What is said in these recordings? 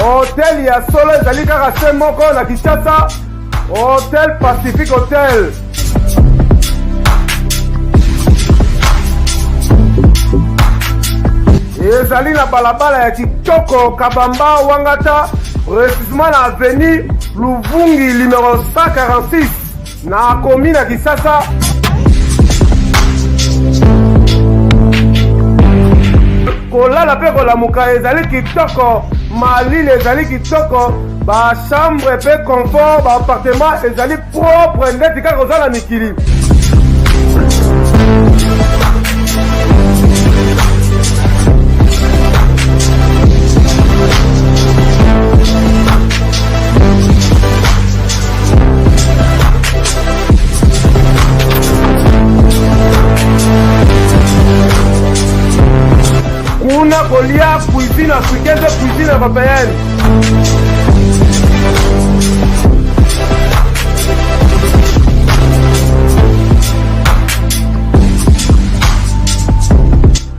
Hôtel ya solo ezali kaka se moko na Kinshasa, Hôtel Pacifique Hotel. Ezali na balabala ya Kitoko Kabamba Wangata, précisément na avenue Luvungi numéro 146 na commune ya Kisasa. Kolala pe kolamuka ezali kitoko, malile ezali kitoko, ba chambre pe confort, ba appartement ezali propre ndeti kaka ozala mikili. Kuna kolia cuisine africaine, cuisine européenne.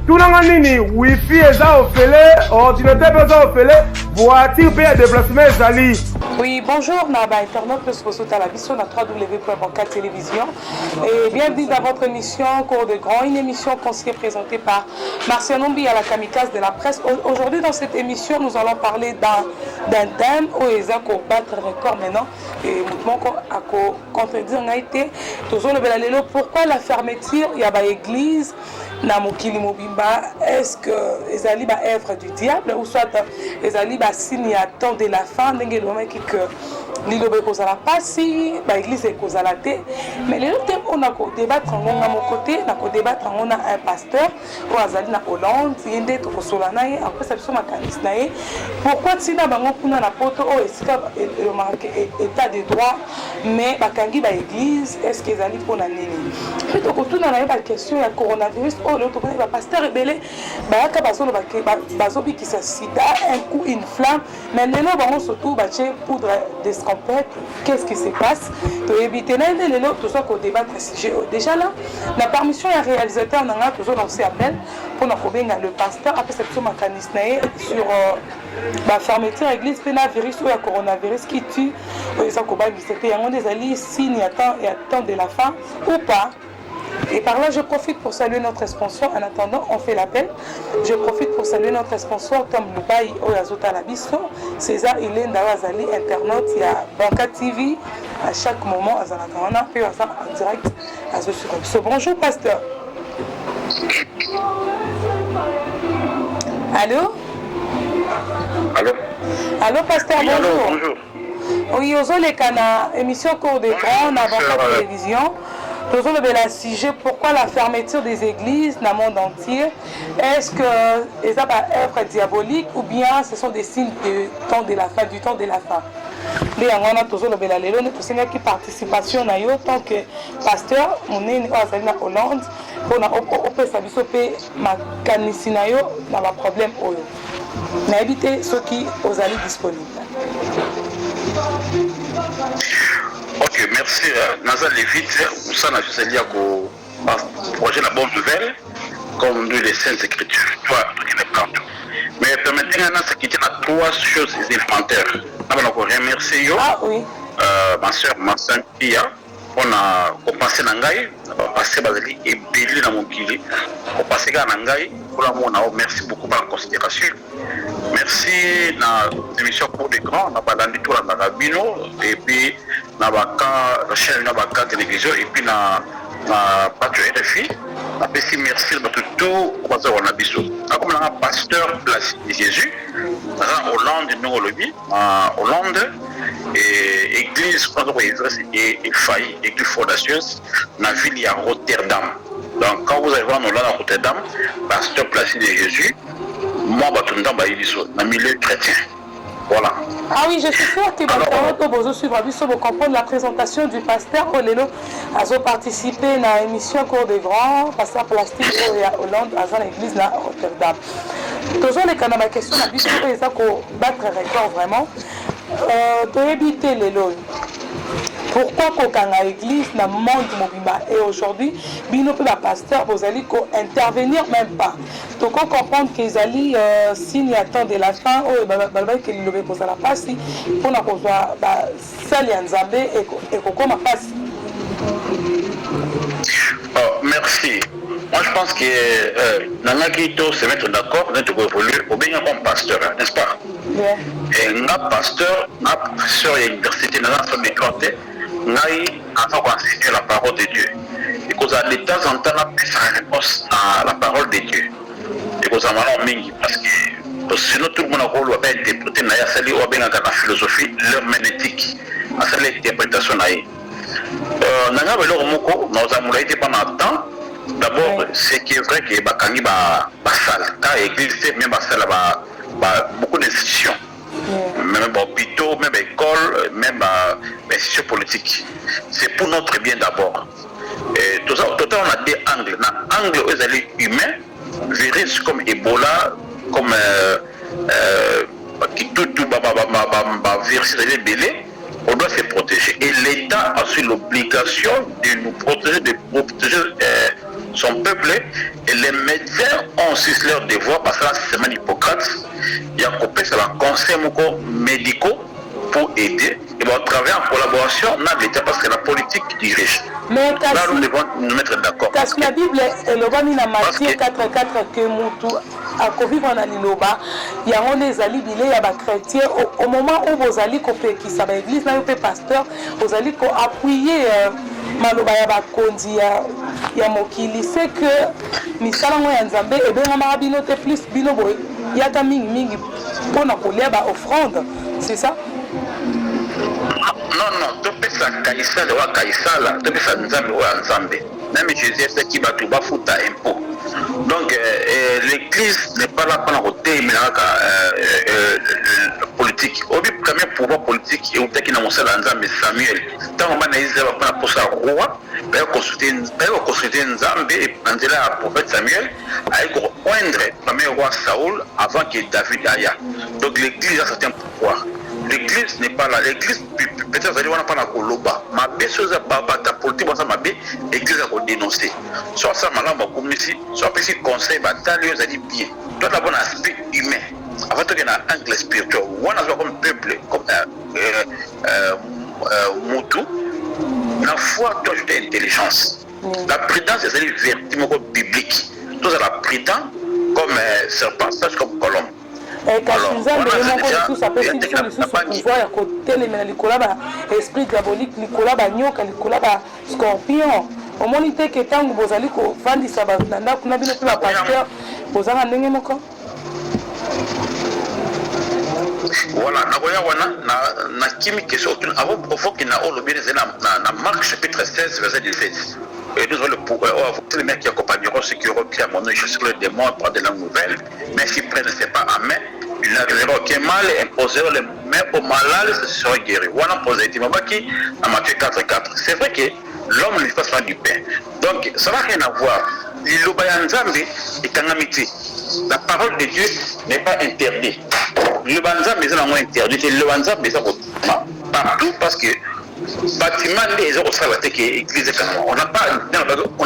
Tunanga nini, wifi eza ofele, ordinateur eza ofele, voiture pe ya déplacement ezali. Oui, bonjour, Naba Internet, plus ressources à la vision, la www.banca télévision. Et bienvenue dans votre émission Cours de Grand, une émission conseillée présentée par Martial Nombi à la Kamikaze de la presse. Aujourd'hui, dans cette émission, nous allons parler d'un thème où ils ont battre record maintenant. Et mouvement à contredire été. Toujours le Belalelo, pourquoi la fermeture, il y a une église. Namokili Mobimba, est-ce que les ali ba œuvre du diable ou soit les ali ba signe à temps de la fin n'engé le mec que l'île cause à la passi, ba église est cause à la thé, mais les autres thèmes on a qu'au débattre on a mon côté, on a qu'au débattre on a un pasteur ou azali na Hollande, yende to solanae après ça sont macanisnae, pourquoi si na bango kuna na poto o est le marqué état de droit mais ba kangi ba église est-ce que les ali pour la nini puis donc tout na ba question la coronavirus. Le pasteur rebelle, bazobi qui se sida, un coup une flamme, mais les gens surtout poudre d'escampette. Qu'est-ce qui se passe? Pour éviter tout ça qu'on débat sujet. Déjà là, la permission du réalisateur n'a pas toujours lancé appel pour nous le pasteur après cette mécanisme sur la fermeture de l'église, virus ou le coronavirus qui tue les accompagnants. Il y a des alliés signes et attendent de la fin ou pas. Et par là, je profite pour saluer notre sponsor. En attendant, on fait l'appel. Je profite pour saluer notre sponsor, Tom Lubai, Oyazota Labiso, César Hélène Dawazali, Internet, il y a Banca TV, à chaque moment, à Zanatana, puis en direct à ce bonjour, pasteur. Allô? Allô? Allô, pasteur, oui, bonjour. Allô, bonjour. Oui, aux Olekana, émission Cours des Grands, à Banca Télévision. Toujours le sujet, pourquoi la fermeture des églises dans le monde entier? Est-ce que les œuvres diaboliques ou bien ce sont des signes du temps de la fin, du temps de la fin? Mais on a toujours le Belalelo, nous avons une participation en tant que pasteur, on est en Hollande, on a fait ma canisinayo dans le problème. On a évité ceux qui sont disponibles. Ok, merci. Nazal Levite, ça n'a juste lié au projet La Bonne Nouvelle, comme nous les Saintes Écritures. Toi, tu les prends tout. Mais permettez-moi de quitter trois choses élémentaires. D'abord, on remercie ma soeur, ma soeur Pia. On a compensé Nangaï, on a passé Basili et Béli dans mon kili. On a passé Nangaï, merci beaucoup pour la considération. Merci na émission pour les grands, on a pas dans tout la Rabino et puis na baka la chaîne na baka télévision et puis na patio RFI. On a merci à tout on a biso. Comme un pasteur place de Jésus, dans Hollande nous lobby, Hollande et église et failli église fondacieuse dans la ville à Rotterdam. Donc quand vous allez voir nous là à Rotterdam, pasteur place de Jésus. Moi, je suis dans le milieu chrétien. Voilà. Ah oui, je suis sûr que vous comprendre la présentation du pasteur Olelo a participé à l'émission Cours des Grands, pasteur plastique à Hollande, à l'église de Rotterdam. Toujours les canaux, ma question, la vie, c'est qu'on battre record vraiment. Pour éviter les lois. pourquoi kokanga église na monde mobimba et aujourd'hui bino pe ba pasteur bozali ko intervenir même pas to ko comprendre que ezali signe attend de la fin o balba ke lilobe ko sala pasi pona ko zwa ba sali ya nzambe et ko koma pasi. Merci. Moi, je pense que Nanakito se mettre d'accord, nous devons évoluer au bien comme pasteur, n'est-ce pas? Yeah. Et nous, pasteur à l'université, nous avons éclaté, nous avons enseigné la parole de Dieu. Et que de temps en temps, nous avons fait réponse à la parole de Dieu. Et que nous avons mis, parce que sinon tout le monde a interprété la philosophie, l'herméneutique, à cette interprétation. Nous avons été pendant temps. D'abord, c'est qui est vrai que Bakangi va salle, car l'église même salle beaucoup d'institutions, même hôpitaux, même écoles, même institutions politiques. C'est pour notre bien d'abord. Et tout ça, on a des angles. L'angle où humain, virus comme Ebola, comme qui tout virus belé. On doit se protéger. Et l'État a aussi l'obligation de nous protéger, de protéger son peuple. Et les médecins ont aussi leur devoir, parce que là, c'est même Hippocrate. Il y a coupé sur la conseil médicaux pour aider. Et on travaille en collaboration avec l'État, parce que la politique dirige. Mais là, nous devons nous mettre d'accord. Parce que la Bible est le bas na Matthieu 4:4 que Moutou a vivre dans l'Iloba. Il y a des alliés, il y a des chrétiens. Au moment où vous allez qui ça va l'église, là, vous pasteur, vous allez appuyer Maloba ya Kondi ya Mokili. C'est que misala mo ya Nzambe et bien marabino te plus bino boy. Il y a ta mingi pour na kolia ba offrande. C'est ça? Non, tu peux ça Kaisala ou Kaisala, tu peux ça Nzambe ou Nzambe. Même Jésus c'est qui va tout bas foutre impôt. Donc l'église n'est pas là pour la côté politique. Au but quand même pouvoir politique et au fait qu'il n'a pas Nzambe Samuel. Tant qu'on a Israël va pour ça roi, ben consulter Nzambe et prendre la prophète Samuel avec oindre premier roi Saoul avant que David aille. Donc l'église a certains pouvoirs. L'église n'est pas là. L'église, peut-être, vous n'avez pas la coloba. Ma bé, si vous avez ta politique, ma bé, l'église a dénoncé. Soit ça, madame, comme ici, soit petit conseil, bataille, vous avez dit bien. Toi, d'abord, un aspect humain. Avant tout, il y a un angle spirituel. On a comme peuple, comme Moutou. La foi, toi, je intelligence. La prudence, c'est vertement biblique. Tout ça, la prudence, comme serpent, sage comme colombe. Et quand Nzambe tout ça peut être pouvoir à côté les Nicolas esprit diabolique Nicolas nyoka Nicolas scorpion au monité que tant que vous allez ko vandi saba nanda kuna bino la pasteur vous avez ndenge moko. Voilà, na kimi que surtout avant faut qu'il n'a au bien na Marc chapitre 16 verset 17. Et nous avons le pouvoir, les mecs qui accompagneront ceux qui auront pris à mon nom, je suis le démon par de la nouvelle, mais s'ils prennent ce pas à main, ils n'arriveront aucun mal et imposeront les mains aux malades, ce sera guéri. Voilà, positivement, qui à Matthieu 4:4. C'est vrai que l'homme ne passe pas du pain. Donc, ça n'a rien à voir. L'Ilobayanzambe est un amitié. La parole de Dieu n'est pas interdite. L'Ilobayanzambe est un interdit. L'Ilobayanzambe est partout parce que bâtiment les autres ça va être église on n'a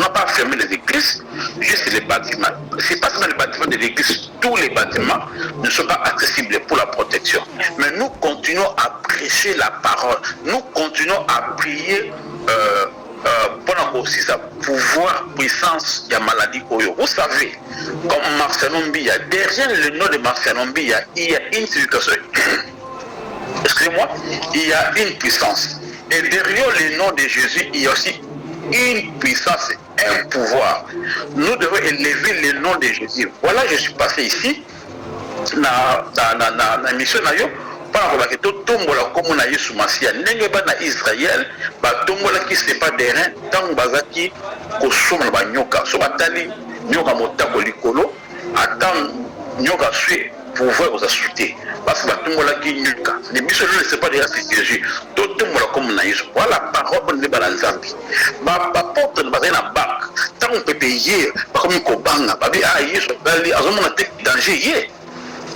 pas fermé les églises, juste les bâtiments. C'est pas seulement les bâtiments de l'église, tous les bâtiments ne sont pas accessibles pour la protection. Mais nous continuons à prêcher la parole, nous continuons à prier pour aussi sa pouvoir, puissance, il y a maladie. Vous savez, comme Marcel Nombi, derrière le nom de Marcel Nombi, il y a une signification. Excusez-moi, il y a une puissance. Et derrière le nom de Jésus, il y a aussi une puissance, un pouvoir. Nous devons élever le nom de Jésus. Voilà, je suis passé ici, dans la mission par rapport à tout tombola comme na Yesu Masia ndenge ba na Israël ba tombola qui c'est pas des reins tant bazaki ko soma ba nyoka so batali nyoka motako likolo attend nyoka suit pouvoir aux assurer parce que ba tombola qui nyoka les missions ne c'est pas des races de Jésus tout tombola comme na Yesu voilà parole de balanzambi ba porte na bazana bac tant on peut payer pas comme ko banga ba bi a Yesu dali azomona tek danger yé.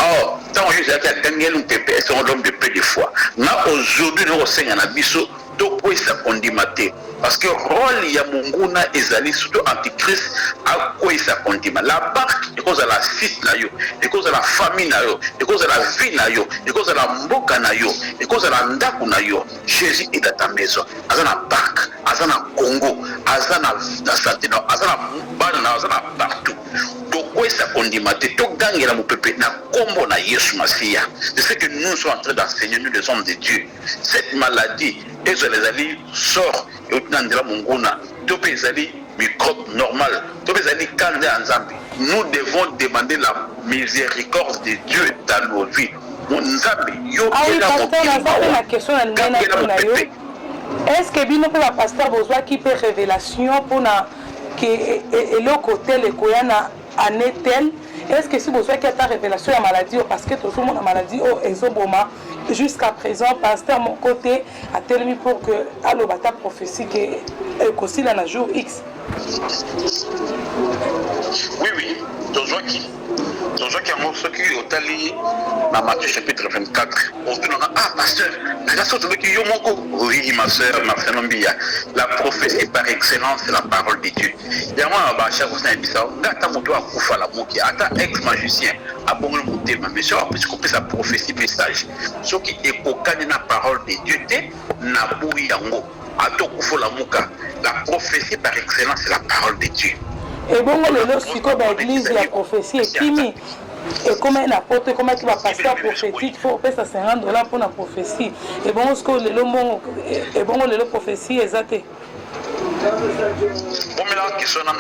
Or, tant que j'ai gagné un pépé, c'est un homme de peu de foi. Mais aujourd'hui, nous sommes en abisso, tokwesa kondima te parce que rôle ya monguna ezali surtout antichrist akwesa kondima la barque ekozala fils na yo ekozala famille na yo ekozala vie na yo ekozala mboka na yo ekozala ndako na yo. Jésus est dans ta maison, aza na barque, aza na Congo, aza na santé, aza na bana, aza na partout. Tokwesa kondima te togangela mopepe na kombo na Yesu Masiya. C'est ce que nous sommes en train d'enseigner, nous les hommes de Dieu. Cette maladie, les ali sort et au nandela mongona, tope ezali microbe normal, tope ezali kande nzambe. Nous devons demander la miséricorde de Dieu dans nos vies. Nzambe yo la question est-ce que bino pour la pasteur besoin qui peut révélation pour na que le côté le koyana anetel. Est-ce que si vous avez ta révélation à maladie parce que tout le monde a maladie au exoboma jusqu'à présent pasteur mon côté a tellement pour que allo bata prophétie que aussi là jour X. Oui donc qui a un morceau qui est allé dans Matthieu chapitre 24. On dit pasteur, la sorte de qui oui ma soeur Marcel Mbia, la prophétie par excellence c'est la parole de Dieu. Il y a moi à chaque fois c'est bizarre. Gata moto à Koufa la moki, ata ex magicien, a bon le monter mais sur parce qu'on peut sa prophétie message. Ce qui est pokani na parole de Dieu te na boui yango. Ato Koufa la moka, la prophétie par excellence c'est la parole de Dieu. Et bon, le psycho de l'église, la prophétie est timide. Et comme un apôtre, comme un pasteur prophétique, il faut payer $50 pour la prophétie. Et bon, ce que le prophétie est exacté. Bon, mais la question, on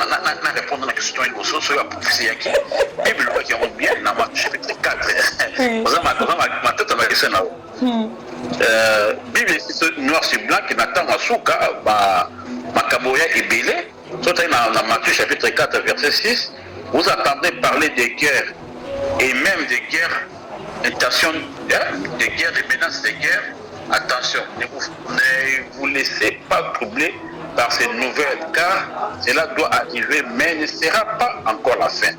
répondre à la question, il faut sur la prophétie. La Bible, qui est bien, dans Matthieu chapitre 4. Ma tête, ma question là. Bible, c'est noir sur blanc, qui n'attend à Souka, ma caboya est belée. Surtout dans Matthieu chapitre 4 verset 6, vous entendez parler des guerres et même des guerres, intention des guerres, des menaces de guerre. Attention, ne vous laissez pas troubler par ces nouvelles car cela doit arriver mais ne sera pas encore la fin.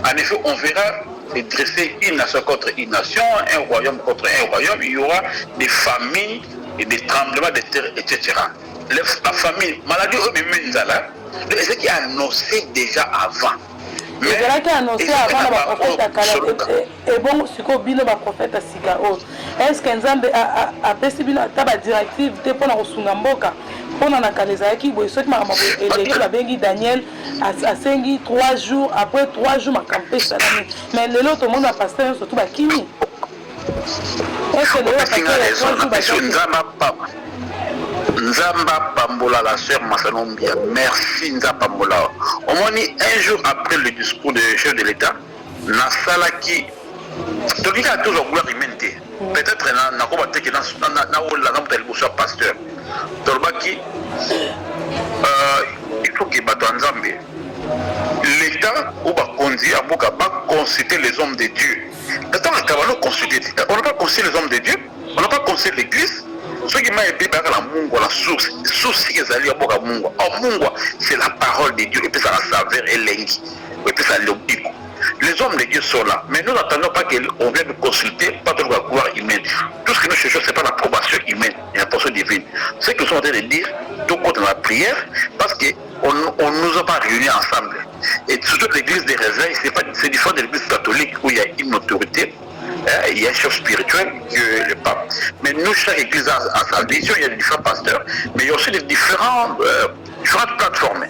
En effet, on verra se dresser une nation contre une nation, un royaume contre un royaume, il y aura des familles et des tremblements de terre, etc. La famille, maladie au Menzala, ce qui est annoncé déjà avant. Mais ce qui est annoncé avant le prophète Akala, et bon, ce qu'on dit le prophète Sikao, est-ce qu'un Nzambe a passé une directive pour la Sungamboka, pour la Nakalezaki, pour ceux qui m'ont dit Daniel, a 3 jours, après 3 jours, m'a campé Salami. Mais l'autre monde a passé surtout Bakini. Est-ce que l'autre a passé Nzamba Pambola, la sœur Massanombia, merci Nzamba Pambola. Au moins un jour après le discours du chef de l'État, Nasala qui a toujours vouloir inventer. Peut-être n'a pas été que dans pasteur. Tolbaki, il faut que l'État ou va consulter les hommes de Dieu. L'État n'a pas consulté. On n'a pas consulté les hommes de Dieu, on n'a pas consulté l'Église. Ce qui m'a aidé par la Mungwa, la source qui est allée à Boga Mungwa. Oh, Mungwa, c'est la parole de Dieu, et puis ça la saveur et l'engi, et puis ça l'oblige. Les hommes de Dieu sont là, mais nous n'attendons pas qu'on vienne nous consulter, pas de la gloire humaine. Tout ce que nous cherchons, ce n'est pas l'approbation humaine, et l'approbation divine. Ce que nous sommes en train de dire, tout compte dans la prière, parce qu'on ne nous a pas réunis ensemble. Et surtout l'église des réveils, c'est différent de l'église catholique où il y a une autorité. Il y a un chef spirituel que le pape. Mais nous, chaque église a sa vision, il y a des différents pasteurs, mais il y a aussi des différentes plateformes.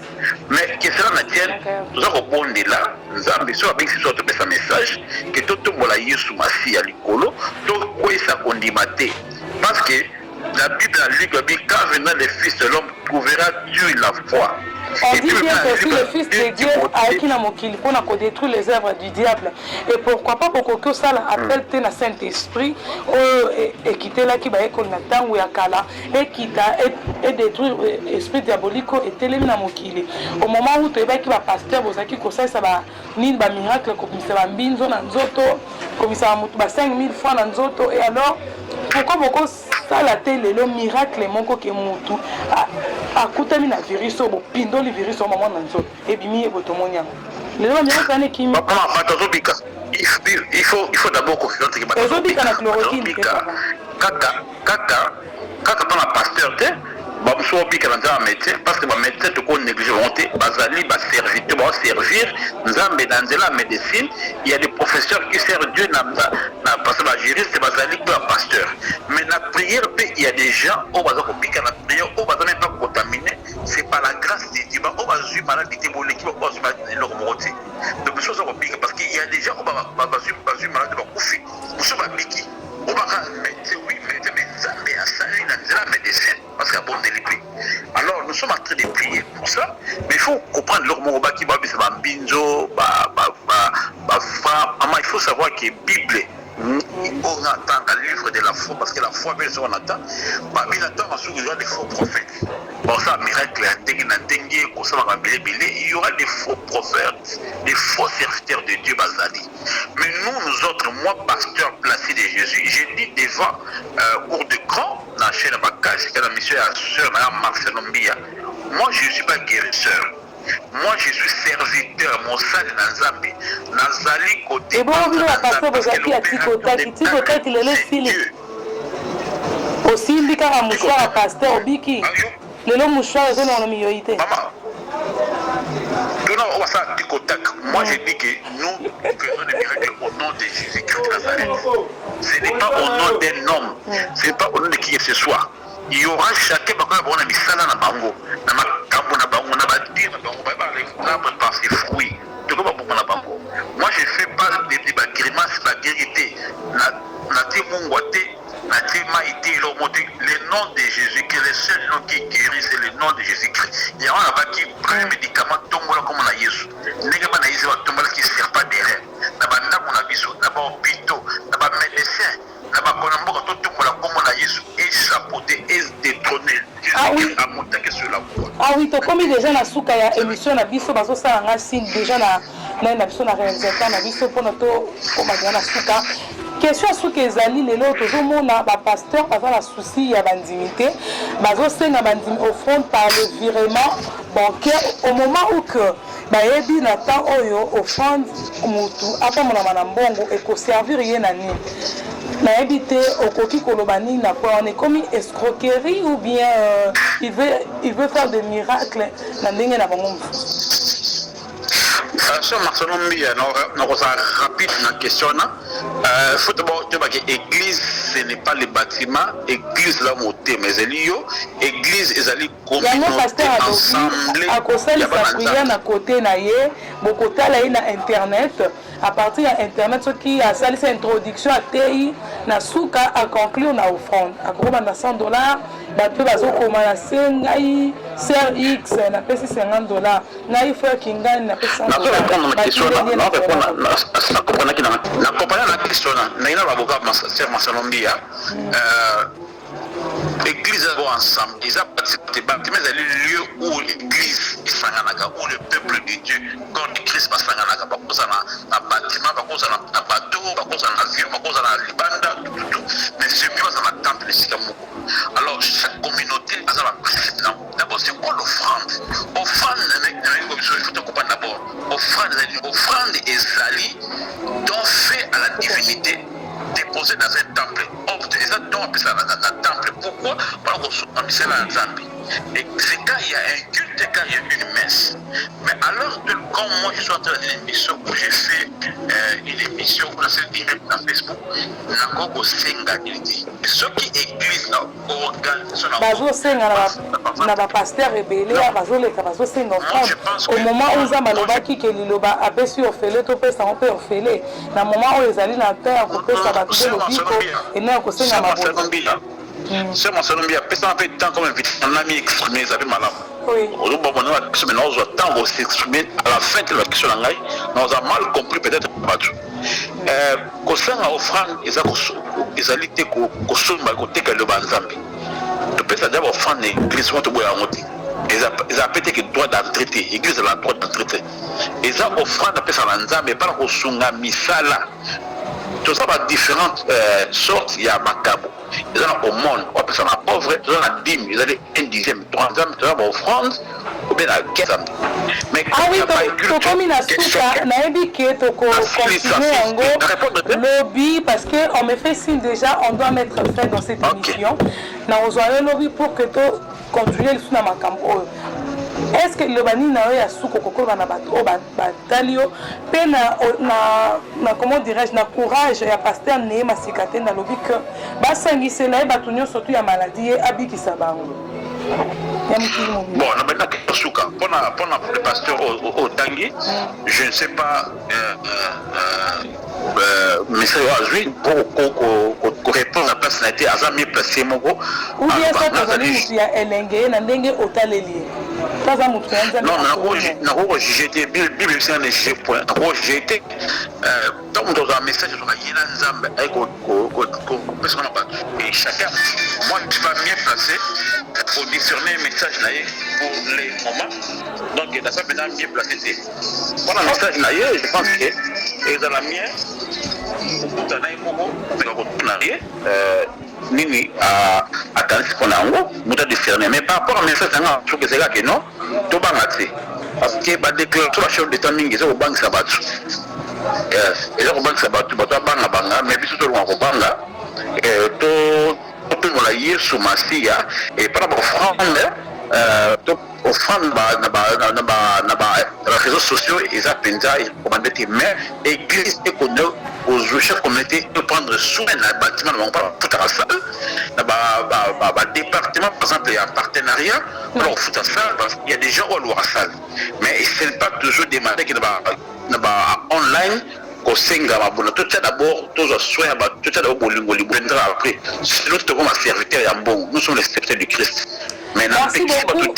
Mais que cela ne tienne, nous avons bon là, nous avons besoin de ce message, que tout le monde a eu sous ma fille à l'écolo, tout le ça condimate. Parce que la Bible a dit que quand venant le Fils de l'homme, trouveras-tu la foi. On dit bien que si le Fils de Dieu a écrit dans mon qu'il pour détruire les œuvres du diable. Et pourquoi pas pour que ça appelle le Saint-Esprit et quitter là qui va être ou Yakala et quitter et détruire l'esprit diabolique et télémi dans mon qu'il. Au moment où tu es qui va pasteur, vous avez qui ça va ni un miracle comme ça va binzo dans zoto, comme ça va 5000 francs dans zoto et alors pourquoi ça la télé le miracle mon coquet mutu a coûté mina virus au pindo le virus au moment dans et bimi et botomonia le nom bien ça n'est qui il faut d'abord confiance que kaka dans la pasteur mosusu obika na nzambe médecin parce que bamédecin toko néglige monté bazali baserviteur baservir nzambe na nzela ya médecine. Il y a des professeurs qui servent Dieu parce que bajuriste bazali mpe bapasteur. Mais na prière mpe il y a des gens oyo baza kobika na prière oyo baza même pas contaminé, c'est par la grâce de Dieu oyo bazwi maladi te boleki bazwi eloko moko te. Donc mosusu oza kobika parce qu'il y a des gens oyo bazwi maladi bakufi mosusu babiki oyo baka oui mais nzambe asali na nzela ya médecin parce qu'il y a bon délivré. Alors nous sommes en train de prier pour ça, mais il faut comprendre leur mot baki babisa bambinzo il faut savoir que Bible on attend le livre de la foi parce que la foi bien sûr on attend babi attend des faux prophètes. Bon ça miracle il y aura des faux prophètes, des faux serviteurs de Dieu bazali. Mais nous autres, moi pasteur placé de Jésus, j'ai dit devant cours de grand dans la chaîne Bakage, c'était la mission à sœur Mme Marcel Mbia. Moi je ne suis pas guérisseur. Moi je suis serviteur, mon salle Nazambi. Nazali côté. Et bon, vous la pasteur Bozaki à Tikota, il est laissé. Aussi, il dit qu'un mouchoir à pasteur Biki. Le mouchoir est dans la minorité. Maman. Moi je dis que nous faisons des miracles au nom de Jésus-Christ de Nazareth. Ce n'est pas au nom d'un homme, ce n'est pas au nom de qui que ce soit. Il y aura chacun qui a mis ça dans bango, dans ma cambo, dans bango, dans ma dire, dans bango, par ses fruits. Moi je ne fais pas des grimaces, la vérité. Le nom de Jésus, qui est le seul nom qui guérit, c'est le nom de Jésus-Christ. Il y a un qui prend un médicament, tombe comme on a Jésus. N'est-ce pas qui ne sert pas derrière. N'a pas d'hôpitaux, n'a pas médecin, n'a pas comme on a Jésus, et chapeauté, et détrôné. Jésus a monté que sur la voie. Ah oui, tu comme déjà la souka ya émission na biso bazo ça nga signe déjà na biso na réalisateur na biso pour notre comme na souka. Question sur que ezali lelo tozomona ba pasteur baza na souci ya bandimité bazo senga bandimi offrande par le virement bancaire au moment où que bayebi na temps oyo offrande mutu apa mona na mbongo et ko servir ye na nini nayebi te okoki koloba nini na kwa on est comme escroquerie ou bien il veut faire des miracles na ndenge na bango. Sur Marcel Mbia, nous sommes rapides dans la question. Il faut d'abord dire que l'église, ce n'est pas le bâtiment. L'église, là, mais l'église, est allée communauté ensemble. À cause de la prière, à côté, beaucoup de Internet. À partir d'Internet, ce qui a sali cette introduction à TI, na souka à conclure na offrande. À gros, na $100, bateau bazo commencer ngai ser X na pesi $50, ngai frère Kinga na pesi $100. Répondre à ma question là, non répondre na comprendre qui na comprendre la question là, na ina avocat Marcel Mbia. L'église est ensemble, ils ont participé, mais c'est le lieu où l'église est sanganaka, où le peuple de Dieu, quand l'église est sanganaka, parce qu'on a un bâtiment, parce qu'on a un bateau, parce qu'on a un avion, parce qu'on a un libanda, tout. Mais c'est mieux dans la temple de Sikamoko. Alors, chaque communauté a un principe. D'abord, c'est quoi l'offrande? Offrande, il faut comprendre d'abord. Offrande et zali, dont fait à la divinité, déposé dans un temple. Ça tombe dans un temple. Pourquoi? Parce qu'on a mis ça dans un temple. Et c'est quand il y a un culte, quand il y a une messe. Mais alors, quand moi je suis en train d'une émission où j'ai fait une émission où on s'est dit même dans Facebook, n'a qu'au Senga, il dit. Ce qui église, organisation, na ba pasteur rebelle bazoleka bazosenga offrande au moment où nzambe alobaki ke liloba apesi ofele topesa ngo mpe ofele na moment oyo ezali na terre kopesa bato de lobiko ena kosenga mabongo. C'est mon salon bien. Personne n'a fait tant comme un ami exprimé, ça fait malade. Oui. On a tant qu'on s'exprimer à la fin de la question, on a mal compris peut-être pas tout. Quand ça a offrande, ils allaient te consommer à côté que le banzambi. Tu peux ça d'abord offrande l'église quand tu bois à monter. Ils ont pété que droit d'entrée, l'église a le droit d'entrée. Ils ont offrande à personne banzambi, pas au sunga misala. Tout ça va différentes sortes, il y a macabo. Ils ont au monde, on appelle ça la pauvre, ils ont la dîme, ils ont un dixième, 3 ans, ils ont offrande, ou bien la guerre. Mais ah oui, comme il a souka, naebi qui est au continuer en gros, lobby, parce qu'on me fait signe déjà, on doit mettre fin dans cette émission. Nous avons lobby pour que continuer le suna makambo. Est-ce que le bani na ya suko kokolo na bato batalio pe na comment dirais-je na courage ya pasteur né masikate na lobi que basangise na batunyo surtout ya maladie abiki sabango. Bon, on a maintenant que Souka, pour le pasteur au Tanguy, je ne sais pas, mais c'est aujourd'hui pour répondre à la personnalité, à ça, mieux placé, mon gros. Ou bien ça, tu as dit que tu as élingé, n'a dengue au talélier. Non, j'étais, Bible, c'est un léger point. J'ai été, dans un message, et chacun, moi, je suis pas bien placé pour discerner un message pour les moments. Donc, dans ça, maintenant, bien placé. Pour un message, je pense que les alamiens, nini à tansi pour nango muta discerner mais par rapport à message nga je que c'est là que non to bangati parce que ba déclarer la chef d'état mingi au banque sabatu et là au banque sabatu ba banga mais biso to ko banga to la yesu masia et par rapport offrande offrande na réseaux sociaux et ça penza commandé mais église et qu'on aux chefs communautés de prendre soin d'un bâtiment, on parle tout à la salle, département, par exemple, il y a un partenariat, alors fout à salle, parce qu'il y a des gens où à salle. Mais ce n'est pas toujours des matins qui sont online, qu'au Senga, tout ça d'abord, tout ça soin, tout ça d'abord, après, c'est l'autre comme un serviteur, nous sommes les serviteurs du Christ. Merci beaucoup.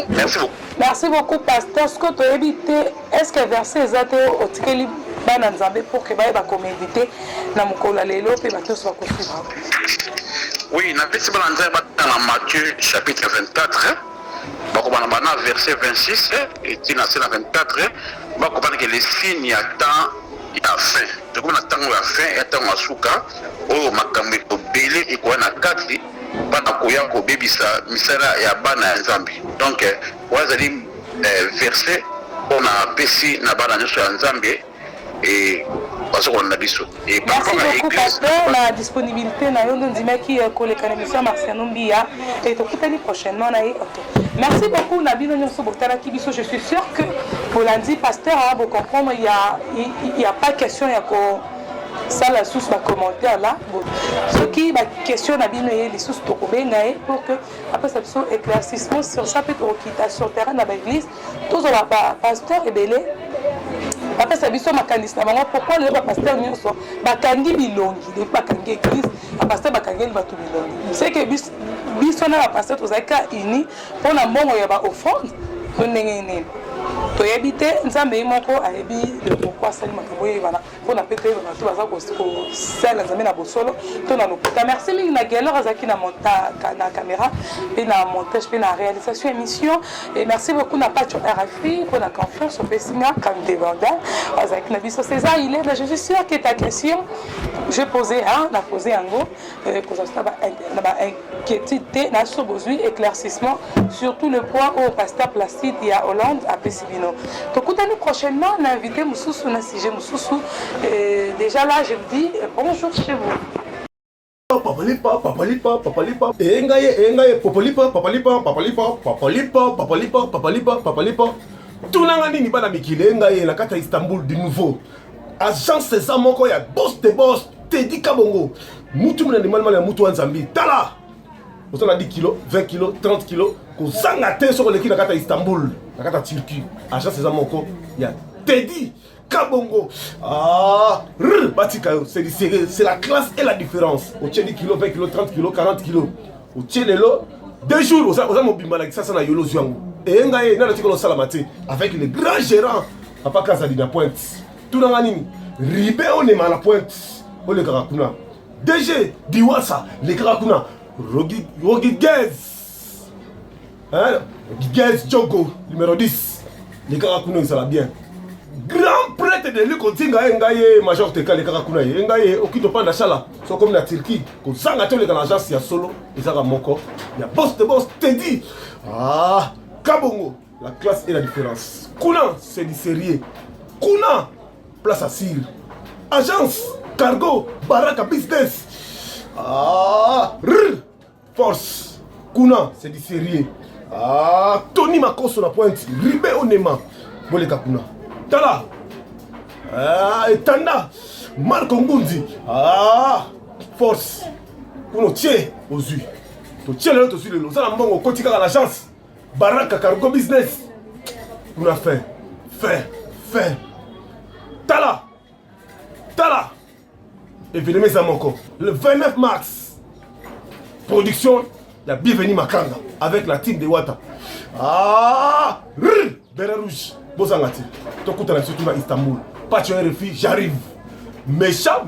Merci beaucoup. Merci beaucoup, pasteur. Ce que tu as évité, est-ce que verset exact au Tikeli Bananzambe pour que va méditer dans mon colalelo et Matthieu soit construit? Oui, dans Matthieu chapitre 24, verset 26 et dans 24, que les signes attendent. Il y a faim. Je crois que la faim est en Asuka, au Makambe, au Bélé et quoi na Kati, bana koya ko bebisa misala ya bana Nzambi. Donc, wazali verset on a pesi na bana nyoso ya Nzambi et parce qu'on a biso. Et par rapport à l'église, la disponibilité na yondo ndima ki koleka na mission Marciano Mbia et tokutani prochainement na OK. Merci beaucoup Nabino Nyonso Botala Kibiso. Je suis sûr que pour lundi pasteur vous comprendre il y a pas question il y a ça la source va commentaire là ce qui va question Nabino les sources to kobenga pour que après ça soit éclaircissement sur ça peut être sur terrain dans l'église tous la pasteur et belé après ça biso makanisi na bango pourquoi le pasteur nyonso bakangi bilongi les bakangi église le pasteur bakangi bato bilongi c'est que biso na pasteur tozaka ini pour na mbongo ya ba offrande ndenge to yebite nzambe moko ayebi de pourquoi ça makambo yebana pour na pété na to baza ko sala nzambe na bosolo to na lokuta merci mingi na galère azaki na montage na caméra et na montage et na réalisation émission et merci beaucoup na Pacho RFI pour la confiance au Pessinga comme dévendant azaki na biso César il est je suis sûr que ta question je posais la poser en gros pour ça ba inquiétude na so besoin éclaircissement sur tout le point au pasteur Placide et à Hollande à Pessibino. Donc, prochainement, on a invité Moussoussou, on a sujet Moussoussou. Déjà là, je vous dis bonjour chez vous. Papalipa, papalipa, papalipa. Engaye, papalipa, papalipa, papalipa, papalipa, papalipa, papalipa, papalipa. Tout le monde n'est pas d'habitude. Engaye, la carte à Istanbul, de nouveau. Agence César Moko, il y a boss de boss, Teddy Kabongo. Moutou mounan de malman ya moutou en Zambie. Tala! Vous avez 10 kilos, 20 kilos, 30 kilos. Vous avez sur l'équipe de Istanbul, la Turquie. Agence César Moko, il y a Teddy Kabongo. Ah, c'est la classe et la différence. Vous avez 10 kilos, 20 kilos, 30 kilos, 40 kilos. Vous avez 2 jours, vous avez mobile, ça c'est la Yolo Zouangou. Et vous avez avec les grands gérants. Papa Kazali na pointe. Tout le monde, Ribé on est à la pointe. On est Karakuna. DG, Diwasa, les Karakuna. Rodriguez. Rodriguez Djogo, numéro 10. Les Karakuna, ça va bien. Grand prêtre de l'Ukotinga, Ngaye, Major Teka, les Karakuna. Ngaye, Okitopan Nachala. Sont comme la Turquie. Quand ça, on a tous les agence, il y a solo. Et ça va Moko. Il y a boss de boss, Teddy. Ah, Kabongo. La classe et la différence. Kuna, c'est du sérieux. Kuna, place à Sir. Agence, cargo, baraka business. Ah, Force. Kuna, c'est du sérieux. Ah, Tony Makoso na pointe. Ribe Onema. Boleka Kuna. Tala. Ah, Etanda. Marco Ngundi. Ah, force. Kuno tché aux yeux. To tché le to sur le ça na mbongo kotika la chance. Baraka Cargo Business. Kuna fait. Tala. Tala. Événement Zamoko. Le 29 mars. Production. La bienvenue Makanga. Avec la team de Wata. Ah. Bera Rouge. Bozangati. Tokuta na surtout à Istanbul. Patch RFI. J'arrive. Méchant.